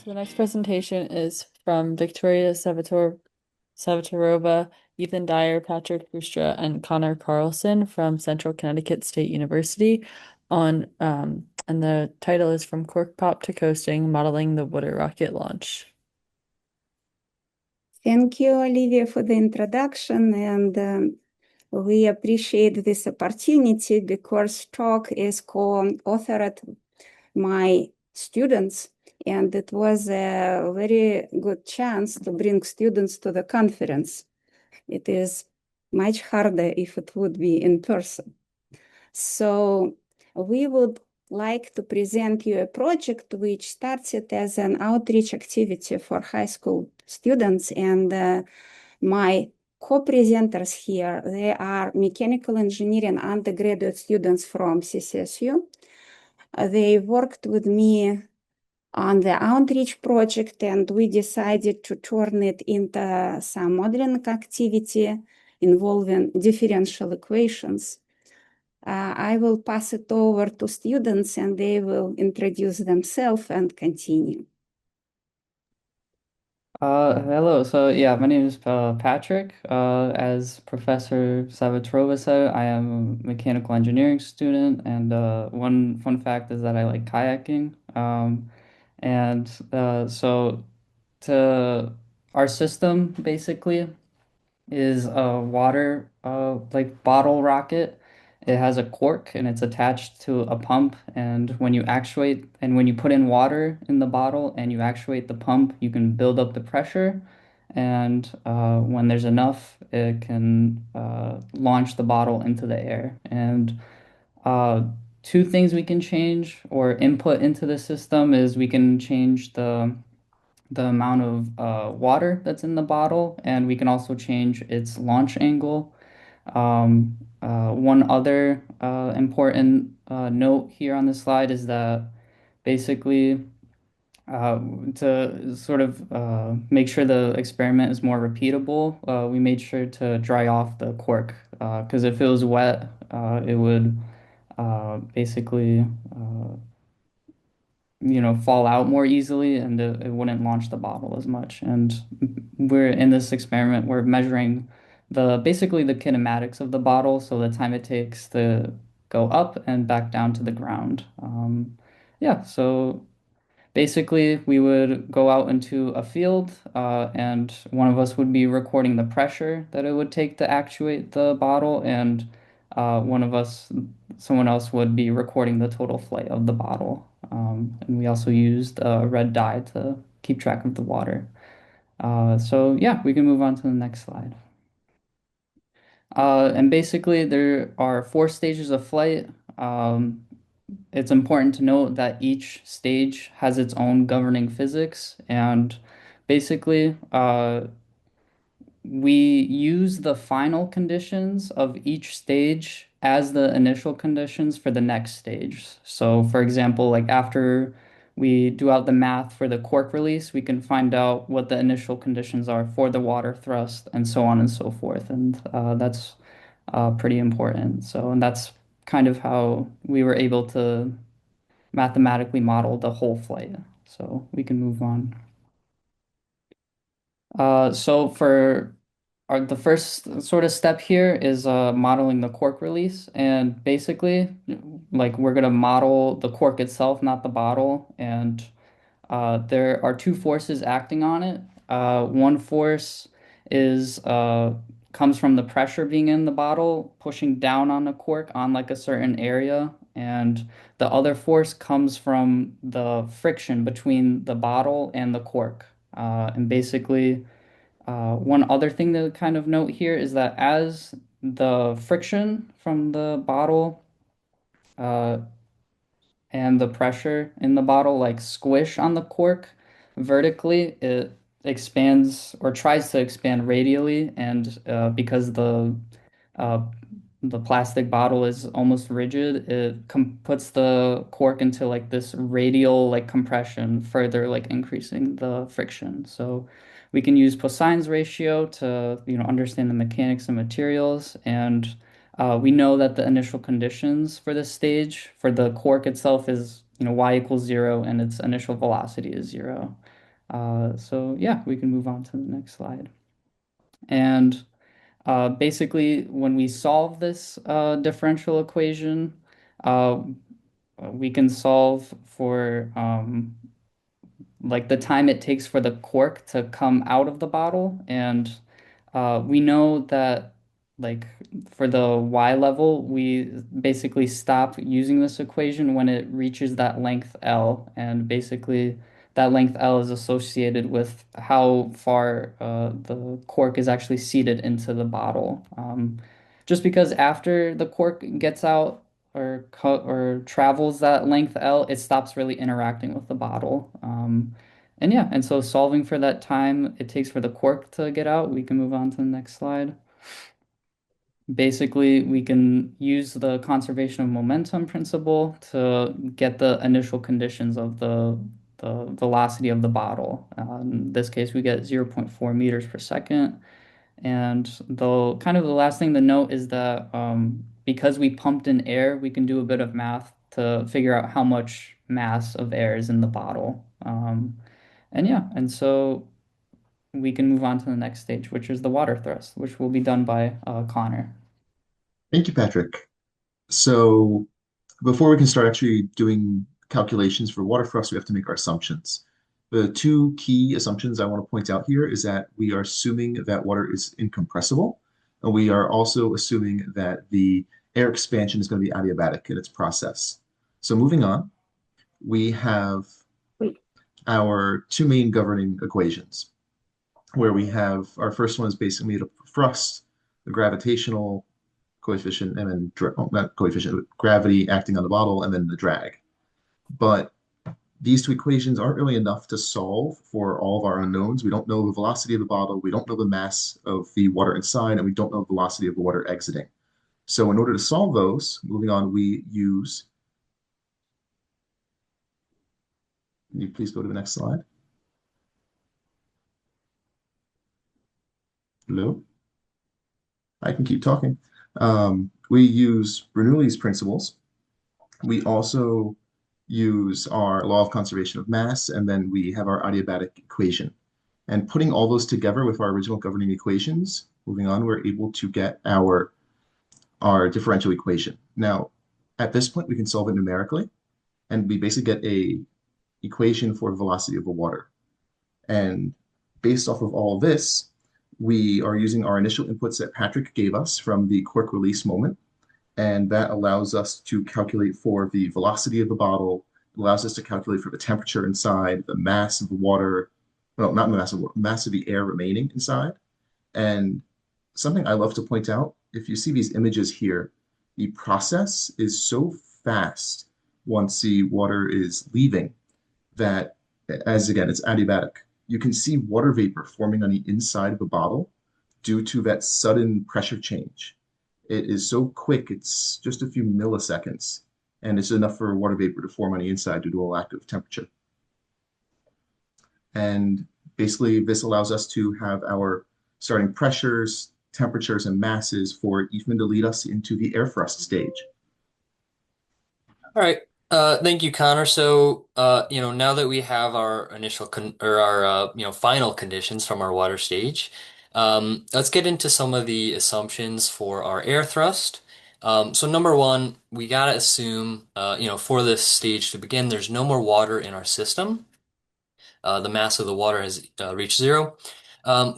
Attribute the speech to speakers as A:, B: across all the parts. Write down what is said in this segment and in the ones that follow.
A: So the next presentation is from Viktoria Savatorova, Ethan Dyer, Patryk, Kustra, and Connor Carlson from Central Connecticut State University and the title is From Cork Pop to Coasting, Modeling the Water Rocket Launch.
B: Thank you, Olivia, for the introduction, and we appreciate this opportunity because talk is co-authored my students, and it was a very good chance to bring students to the conference. It is much harder if it would be in person. So we would like to present you a project which started as an outreach activity for high school students, and my co-presenters here, they are mechanical engineering undergraduate students from CCSU. They worked with me on the outreach project, and we decided to turn it into some modeling activity involving differential equations. I will pass it over to students and they will introduce themselves and continue.
C: Hello. So yeah, my name is Patrick. As Professor Savatorova said, I am a mechanical engineering student, and one fun fact is that I like kayaking. So to our system basically is a water like bottle rocket. It has a cork and it's attached to a pump. And when you put in water in the bottle and you actuate the pump, you can build up the pressure. And when there's enough, it can launch the bottle into the air. And uh, two things we can change or input into the system is we can change the amount of water that's in the bottle, and we can also change its launch angle. One other important note here on the slide is that basically to sort of make sure the experiment is more repeatable, we made sure to dry off the cork because if it was wet, it would basically fall out more easily and it wouldn't launch the bottle as much. And we're in this experiment, we're measuring basically the kinematics of the bottle, so the time it takes to go up and back down to the ground. Yeah, so basically, we would go out into a field, and one of us would be recording the pressure that it would take to actuate the bottle, and someone else would be recording the total flight of the bottle. And we also used a red dye to keep track of the water. So yeah, we can move on to the next slide. And basically, there are four stages of flight. Um, it's important to note that each stage has its own governing physics, and basically, we use the final conditions of each stage as the initial conditions for the next stage. So, for example, like after we do out the math for the cork release, we can find out what the initial conditions are for the water thrust, and so on and so forth. And that's pretty important. And that's kind of how we were able to mathematically model the whole flight. So we can move on. So for the first sort of step here is modeling the cork release. And basically, like we're going to model the cork itself, not the bottle. And there are two forces acting on it. One force is comes from the pressure being in the bottle, pushing down on the cork on like a certain area, and the other force comes from the friction between the bottle and the cork. And basically, one other thing to kind of note here is that as the friction from the bottle uh, and the pressure in the bottle like squish on the cork vertically, it expands or tries to expand radially, and because uh, the plastic bottle is almost rigid, it puts the cork into like this radial like compression, further like increasing the friction. So we can use Poisson's ratio to understand the mechanics of materials, and we know that the initial conditions for this stage for the cork itself is y equals 0 and its initial velocity is 0. So yeah, we can move on to the next slide. And basically, when we solve this differential equation, uh, we can solve for like the time it takes for the cork to come out of the bottle. And we know that like for the y level, we basically stop using this equation when it reaches that length L. And basically that length L is associated with how far the cork is actually seated into the bottle. Just because after the cork gets out or travels that length L, it stops really interacting with the bottle. And yeah, and so solving for that time it takes for the cork to get out, we can move on to the next slide. Basically, we can use the conservation of momentum principle to get the initial conditions of the velocity of the bottle. In this case, we get 0.4 meters per second. And the last thing to note is that because we pumped in air, we can do a bit of math to figure out how much mass of air is in the bottle. And yeah, and so we can move on to the next stage, which is the water thrust, which will be done by Connor.
D: Thank you, Patrick. So before we can start actually doing calculations for water thrust, we have to make our assumptions. The two key assumptions I want to point out here is that we are assuming that water is incompressible, and we are also assuming that the air expansion is going to be adiabatic in its process. So moving on, we have our two main governing equations, where we have our first one is basically made up of thrust, the gravitational coefficient, and then not coefficient, gravity acting on the bottle, and then the drag. But these two equations aren't really enough to solve for all of our unknowns. We don't know the velocity of the bottle, we don't know the mass of the water inside, and we don't know the velocity of the water exiting. So in order to solve those, moving on, we use, can you please go to the next slide? Hello? I can keep talking. We use Bernoulli's principles. We also use our law of conservation of mass, and then we have our adiabatic equation. And putting all those together with our original governing equations, moving on, we're able to get our differential equation. Now, at this point, we can solve it numerically, and we basically get a equation for velocity of the water. And based off of all of this, we are using our initial inputs that Patryk gave us from the cork release moment, and that allows us to calculate for the velocity of the bottle, allows us to calculate for the temperature inside, the mass of the water, well, not the mass of water, mass of the air remaining inside. And something I love to point out, if you see these images here, the process is so fast once the water is leaving that, as again, it's adiabatic. You can see water vapor forming on the inside of the bottle due to that sudden pressure change. It is so quick, it's just a few milliseconds, and it's enough for water vapor to form on the inside due to a lack of temperature. And basically, this allows us to have our starting pressures, temperatures, and masses for even to lead us into the air thrust stage.
E: All right. Thank you, Connor. So, now that we have our initial con or our final conditions from our water stage, let's get into some of the assumptions for our air thrust. So number one, we gotta assume, for this stage to begin, there's no more water in our system. The mass of the water has reached zero.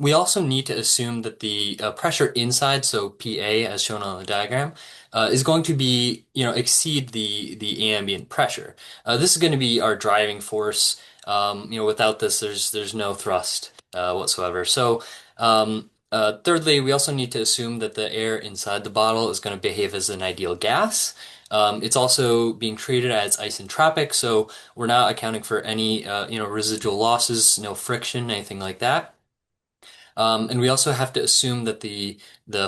E: We also need to assume that the pressure inside, so PA as shown on the diagram, is going to be, exceed the ambient pressure. This is going to be our driving force. Without this, there's no thrust whatsoever. So, thirdly, we also need to assume that the air inside the bottle is going to behave as an ideal gas. It's also being treated as isentropic, so we're not accounting for any, residual losses, no friction, anything like that. And we also have to assume that the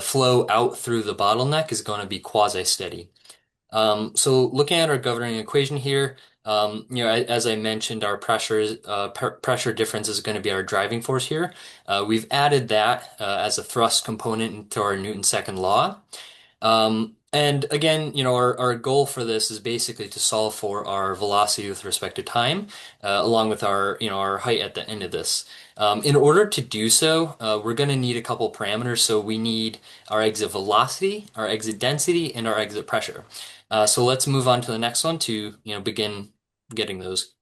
E: flow out through the bottleneck is going to be quasi-steady. So looking at our governing equation here, as I mentioned, our pressure difference is going to be our driving force here. We've added that as a thrust component into our Newton's second law. And again, our goal for this is basically to solve for our velocity with respect to time, along with our height at the end of this. In order to do so, we're going to need a couple parameters. So we need our exit velocity, our exit density, and our exit pressure. So let's move on to the next one to, begin getting those.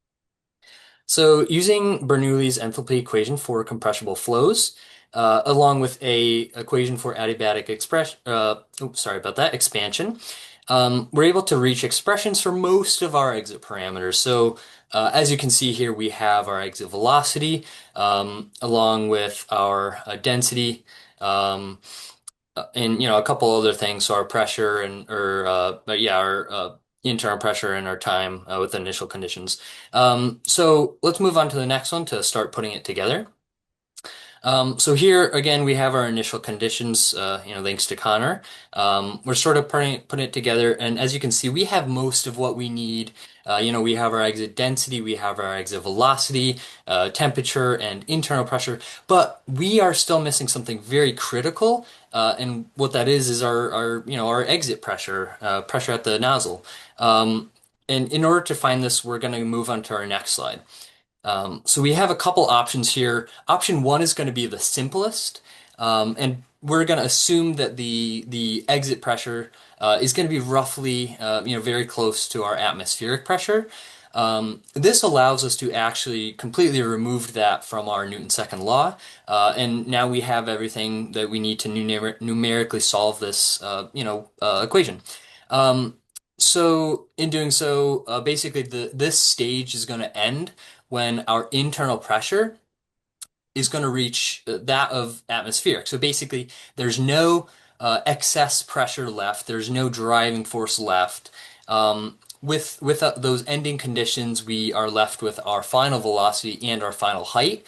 E: So using Bernoulli's enthalpy equation for compressible flows, along with a equation for adiabatic expansion, we're able to reach expressions for most of our exit parameters. So as you can see here, we have our exit velocity along with our density. And a couple other things, so our pressure our internal pressure and our time with initial conditions. So let's move on to the next one to start putting it together. So here again we have our initial conditions, thanks to Connor. We're sort of putting it together, and as you can see, we have most of what we need. We have our exit density, we have our exit velocity, temperature, and internal pressure, but we are still missing something very critical. And what that is our exit pressure, pressure at the nozzle. And in order to find this, we're going to move on to our next slide. So we have a couple options here. Option one is going to be the simplest, and we're going to assume that the exit pressure is going to be roughly very close to our atmospheric pressure. This allows us to actually completely remove that from our Newton's second law, and now we have everything that we need to numerically solve this equation. So in doing so, basically this stage is going to end when our internal pressure is going to reach that of atmospheric. So basically, there's no excess pressure left. There's no driving force left. With those ending conditions, we are left with our final velocity and our final height,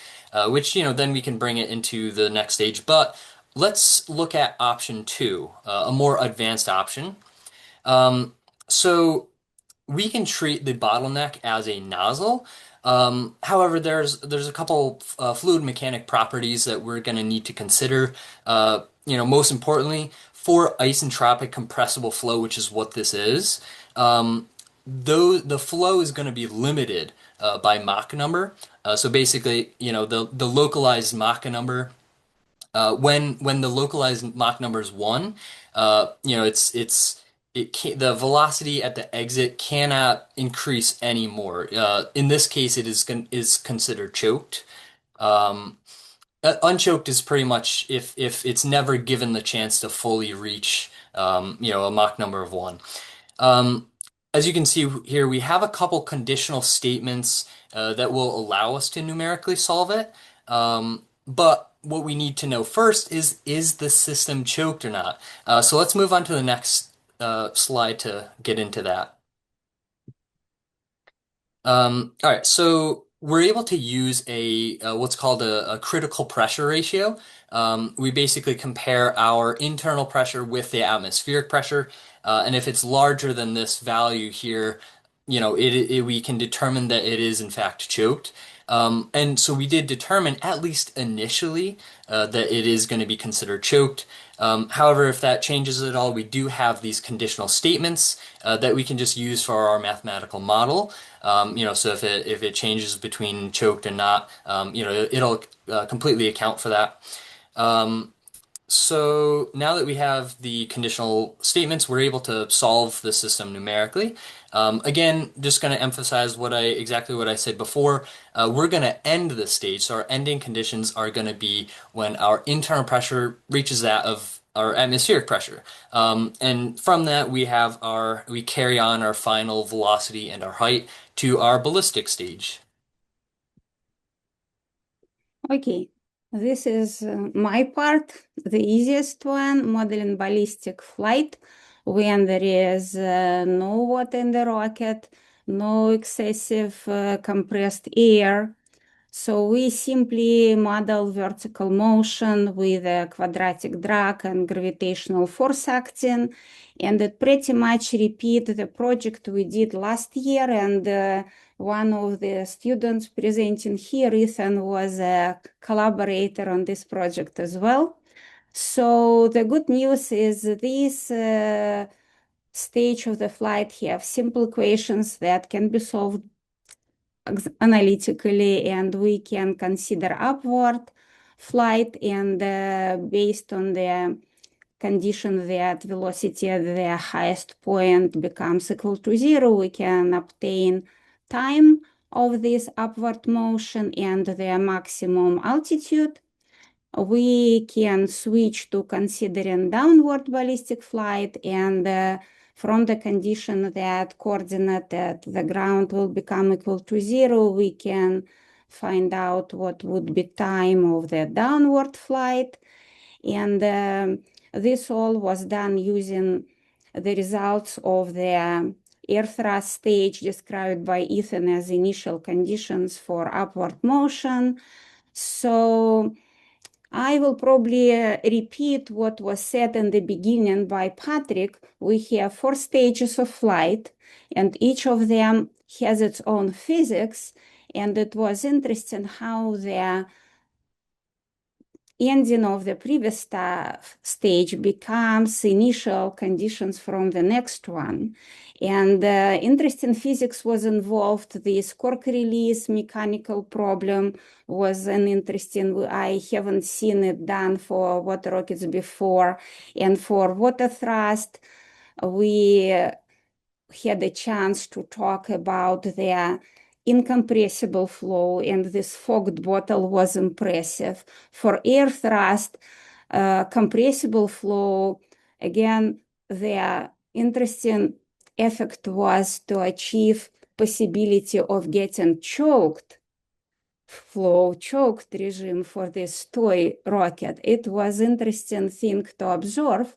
E: which then we can bring it into the next stage. But let's look at option two, a more advanced option. So we can treat the bottleneck as a nozzle. However, there's a couple fluid mechanic properties that we're going to need to consider. Most importantly, for isentropic compressible flow, which is what this is, though the flow is going to be limited by Mach number. So basically, the localized Mach number. When the localized Mach number is 1, the velocity at the exit cannot increase anymore. In this case, it is considered choked. Unchoked is pretty much if it's never given the chance to fully reach a Mach number of 1. As you can see here, we have a couple conditional statements that will allow us to numerically solve it. But what we need to know first is the system choked or not? So let's move on to the next slide to get into that. All right, so we're able to use what's called a critical pressure ratio. We basically compare our internal pressure with the atmospheric pressure, and if it's larger than this value here, we can determine that it is in fact choked. And so we did determine, at least initially, that it is going to be considered choked. However, if that changes at all, we do have these conditional statements that we can just use for our mathematical model. So if it changes between choked and not, it'll completely account for that. So now that we have the conditional statements, we're able to solve the system numerically. Again, just going to emphasize exactly what I said before. We're going to end this stage. So our ending conditions are going to be when our internal pressure reaches that of our atmospheric pressure. And from that, we carry on our final velocity and our height to our ballistic stage.
B: Okay, this is my part, the easiest one, modeling ballistic flight, when there is no water in the rocket, no excessive compressed air. So we simply model vertical motion with a quadratic drag and gravitational force acting, and it pretty much repeat the project we did last year. And one of the students presenting here, Ethan, was a collaborator on this project as well. So the good news is this stage of the flight have simple equations that can be solved analytically, and we can consider upward flight, and based on the condition that velocity at the highest point becomes equal to 0, we can obtain time of this upward motion and the maximum altitude. We can switch to considering downward ballistic flight, and from the condition that coordinate at the ground will become equal to 0, we can find out what would be time of the downward flight. And this all was done using the results of the air thrust stage described by Ethan as initial conditions for upward motion. So I will probably repeat what was said in the beginning by Patryk. We have 4 stages of flight, and each of them has its own physics. And it was interesting how the ending of the previous stage becomes initial conditions from the next one. And interesting physics was involved. This Cork release mechanical problem was an interesting, I haven't seen it done for water rockets before. And for water thrust, we had a chance to talk about the incompressible flow, and this fogged bottle was impressive. For air thrust, compressible flow, again, the interesting effect was to achieve possibility of getting choked flow, choked regime for this toy rocket. It was interesting thing to observe.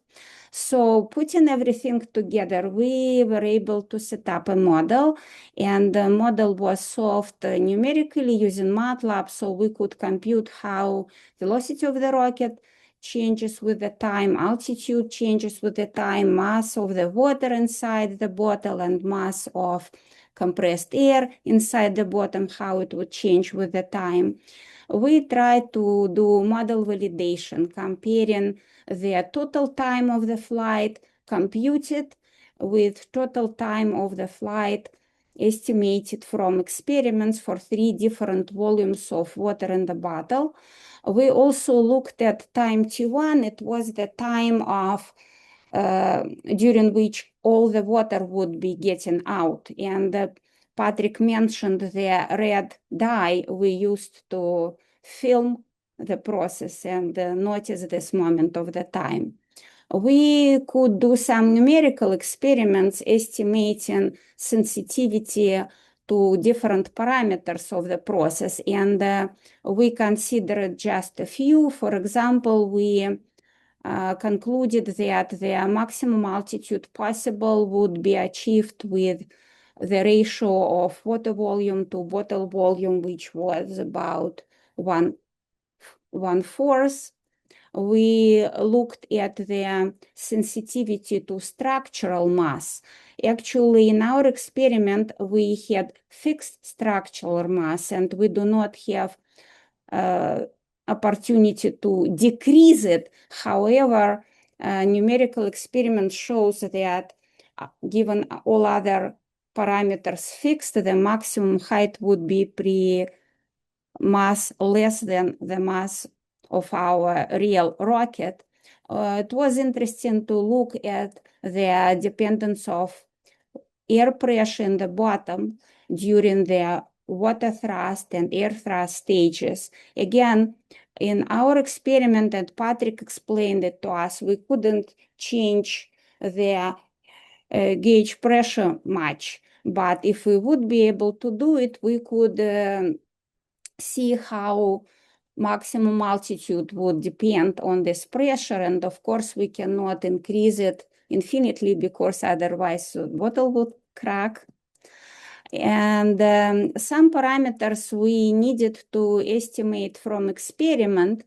B: So putting everything together, we were able to set up a model, and the model was solved numerically using MATLAB, so we could compute how velocity of the rocket changes with the time, altitude changes with the time, mass of the water inside the bottle, and mass of compressed air inside the bottom, how it would change with the time. We tried to do model validation, comparing the total time of the flight computed with total time of the flight estimated from experiments for 3 different volumes of water in the bottle. We also looked at time T1. It was the time of during which all the water would be getting out. And Patryk mentioned the red dye we used to film the process and notice this moment of the time. We could do some numerical experiments estimating sensitivity to different parameters of the process, and we considered just a few. For example, we concluded that the maximum altitude possible would be achieved with the ratio of water volume to bottle volume, which was about 1/4. We looked at the sensitivity to structural mass. Actually, in our experiment, we had fixed structural mass, and we do not have opportunity to decrease it. However, numerical experiment shows that given all other parameters fixed, the maximum height would be pre-mass less than the mass of our real rocket. It was interesting to look at the dependence of air pressure in the bottom during the water thrust and air thrust stages. Again, in our experiment, and Patryk explained it to us, we couldn't change the gauge pressure much. But if we would be able to do it, we could see how maximum altitude would depend on this pressure. And of course, we cannot increase it infinitely because otherwise the bottle would crack. And some parameters we needed to estimate from experiment.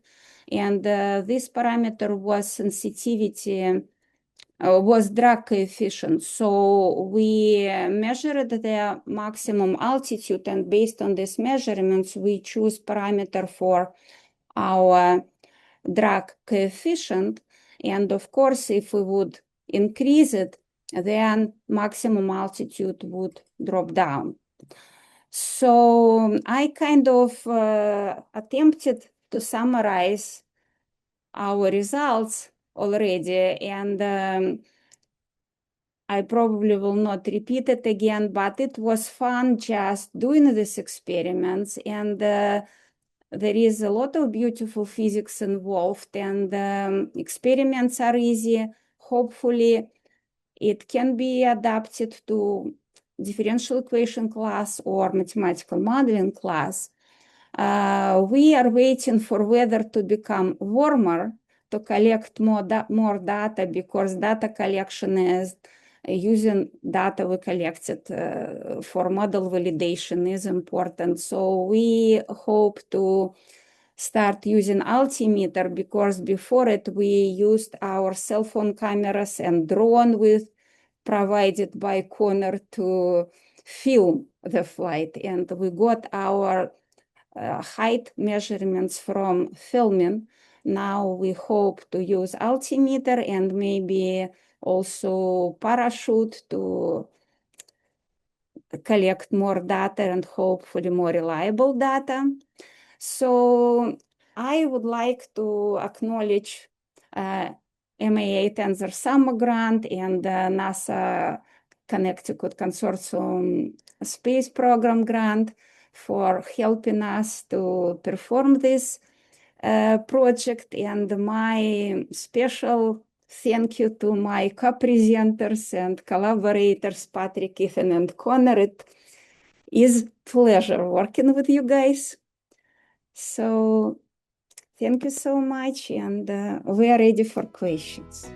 B: And this parameter was sensitivity, was drag coefficient. So we measured the maximum altitude, and based on these measurements, we choose parameter for our drag coefficient. And of course, if we would increase it then maximum altitude would drop down. So I kind of attempted to summarize our results already, and I probably will not repeat it again, but it was fun just doing these experiments, and there is a lot of beautiful physics involved, and experiments are easy. Hopefully, it can be adapted to differential equation class or mathematical modeling class. We are waiting for weather to become warmer to collect more data, because data collection is using data we collected for model validation is important. So we hope to start using altimeter, because before it we used our cell phone cameras and drone with provided by Connor to film the flight, and we got our height measurements from filming. Now we hope to use altimeter and maybe also parachute to collect more data and hopefully more reliable data. So I would like to acknowledge MAA Tensor Summer Grant and NASA Connecticut Consortium Space Program Grant for helping us to perform this project. And my special thank you to my co-presenters and collaborators, Patryk, Ethan, and Connor. It is pleasure working with you guys. So thank you so much, and we are ready for questions.